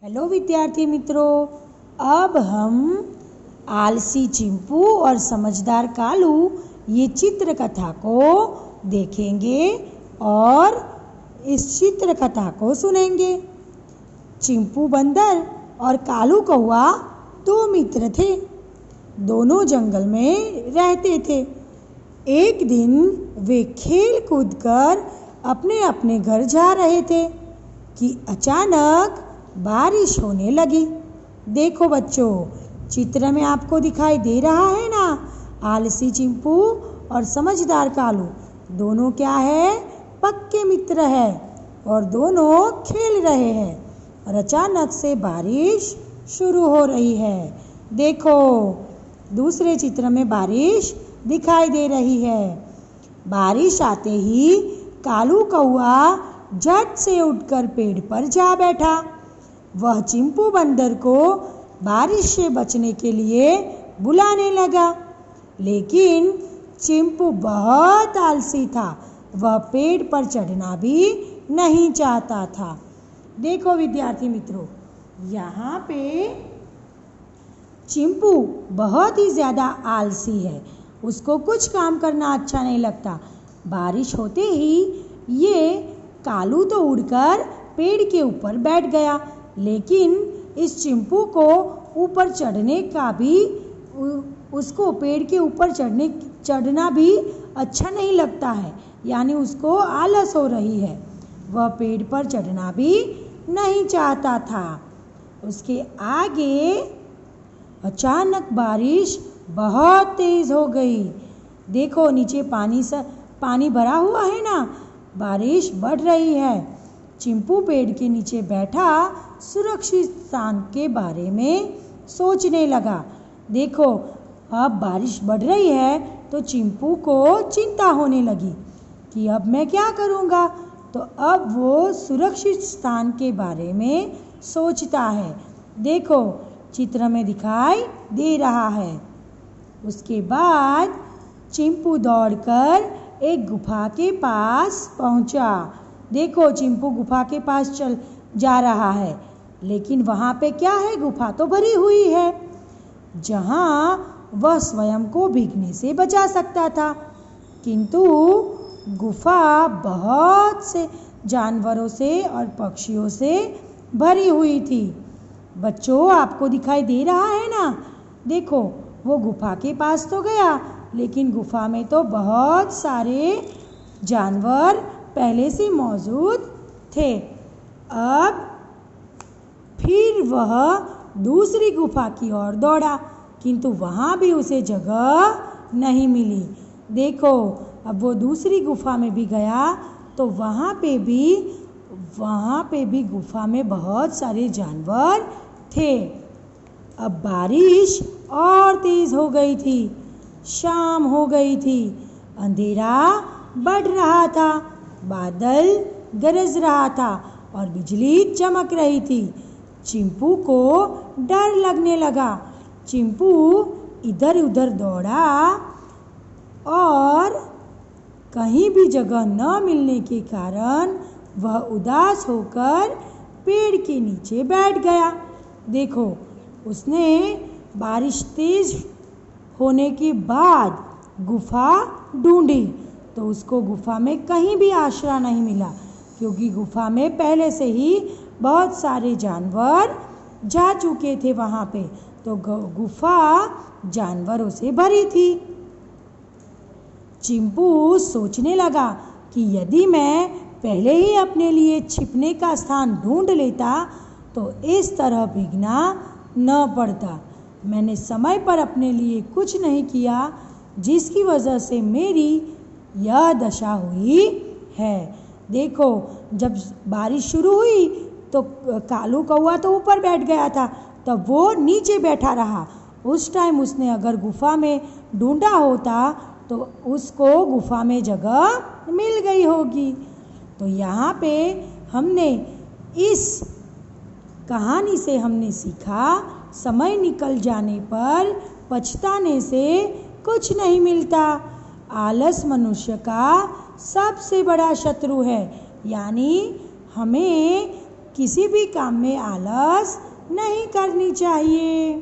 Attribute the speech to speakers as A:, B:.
A: Hello विद्यार्थी मित्रों, अब हम आलसी चिंपू और समझदार कालू ये चित्र कथा को देखेंगे और इस चित्र कथा को सुनेंगे। चिंपू बंदर और कालू कौआ दो मित्र थे। दोनों जंगल में रहते थे। एक दिन वे खेल कूद कर अपने अपने घर जा रहे थे कि अचानक बारिश होने लगी। देखो बच्चों, चित्र में आपको दिखाई दे रहा है ना, आलसी चिंपू और समझदार कालू दोनों क्या है, पक्के मित्र है और दोनों खेल रहे हैं और अचानक से बारिश शुरू हो रही है। देखो, दूसरे चित्र में बारिश दिखाई दे रही है। बारिश आते ही कालू कौआ झट से उठकर पेड़ पर जा बैठा। वह चिंपू बंदर को बारिश से बचने के लिए बुलाने लगा, लेकिन चिंपू बहुत आलसी था। वह पेड़ पर चढ़ना भी नहीं चाहता था। देखो विद्यार्थी मित्रों, यहाँ पे चिंपू बहुत ही ज़्यादा आलसी है। उसको कुछ काम करना अच्छा नहीं लगता। बारिश होते ही ये कालू तो उड़कर पेड़ के ऊपर बैठ गया, लेकिन इस चिंपू को ऊपर चढ़ने का भी उसको पेड़ के ऊपर चढ़ना भी अच्छा नहीं लगता है, यानी उसको आलस हो रही है। वह पेड़ पर चढ़ना भी नहीं चाहता था। उसके आगे अचानक बारिश बहुत तेज़ हो गई। देखो नीचे पानी भरा हुआ है ना, बारिश बढ़ रही है। चिंपू पेड़ के नीचे बैठा सुरक्षित स्थान के बारे में सोचने लगा। देखो, अब बारिश बढ़ रही है तो चिंपू को चिंता होने लगी कि अब मैं क्या करूँगा। तो अब वो सुरक्षित स्थान के बारे में सोचता है। देखो, चित्र में दिखाई दे रहा है। उसके बाद चिंपू दौड़कर एक गुफा के पास पहुँचा। देखो, चिंपू गुफा के पास चल जा रहा है, लेकिन वहाँ पे क्या है, गुफा तो भरी हुई है जहाँ वह स्वयं को भीगने से बचा सकता था, किंतु गुफा बहुत से जानवरों से और पक्षियों से भरी हुई थी। बच्चों, आपको दिखाई दे रहा है ना, देखो वो गुफा के पास तो गया, लेकिन गुफा में तो बहुत सारे जानवर पहले से मौजूद थे। अब फिर वह दूसरी गुफा की ओर दौड़ा, किंतु वहाँ भी उसे जगह नहीं मिली। देखो, अब वो दूसरी गुफा में भी गया तो वहाँ पे भी गुफा में बहुत सारे जानवर थे। अब बारिश और तेज़ हो गई थी। शाम हो गई थी। अंधेरा बढ़ रहा था। बादल गरज रहा था और बिजली चमक रही थी। चिंपू को डर लगने लगा। चिंपू इधर उधर दौड़ा और कहीं भी जगह न मिलने के कारण वह उदास होकर पेड़ के नीचे बैठ गया। देखो, उसने बारिश तेज होने के बाद गुफा ढूंढी तो उसको गुफा में कहीं भी आश्रय नहीं मिला, क्योंकि गुफा में पहले से ही बहुत सारे जानवर जा चुके थे वहाँ पे, तो गुफा जानवरों से भरी थी। चिंपू सोचने लगा कि यदि मैं पहले ही अपने लिए छिपने का स्थान ढूंढ लेता तो इस तरह भीगना न पड़ता। मैंने समय पर अपने लिए कुछ नहीं किया, जिसकी वजह से मेरी यह दशा हुई है। देखो, जब बारिश शुरू हुई तो कालू कौआ तो ऊपर बैठ गया था, तब वो नीचे बैठा रहा। उस टाइम उसने अगर गुफा में ढूंढा होता तो उसको गुफा में जगह मिल गई होगी। तो यहाँ पे हमने इस कहानी से हमने सीखा, समय निकल जाने पर पछताने से कुछ नहीं मिलता। आलस मनुष्य का सबसे बड़ा शत्रु है, यानी हमें किसी भी काम में आलस नहीं करनी चाहिए।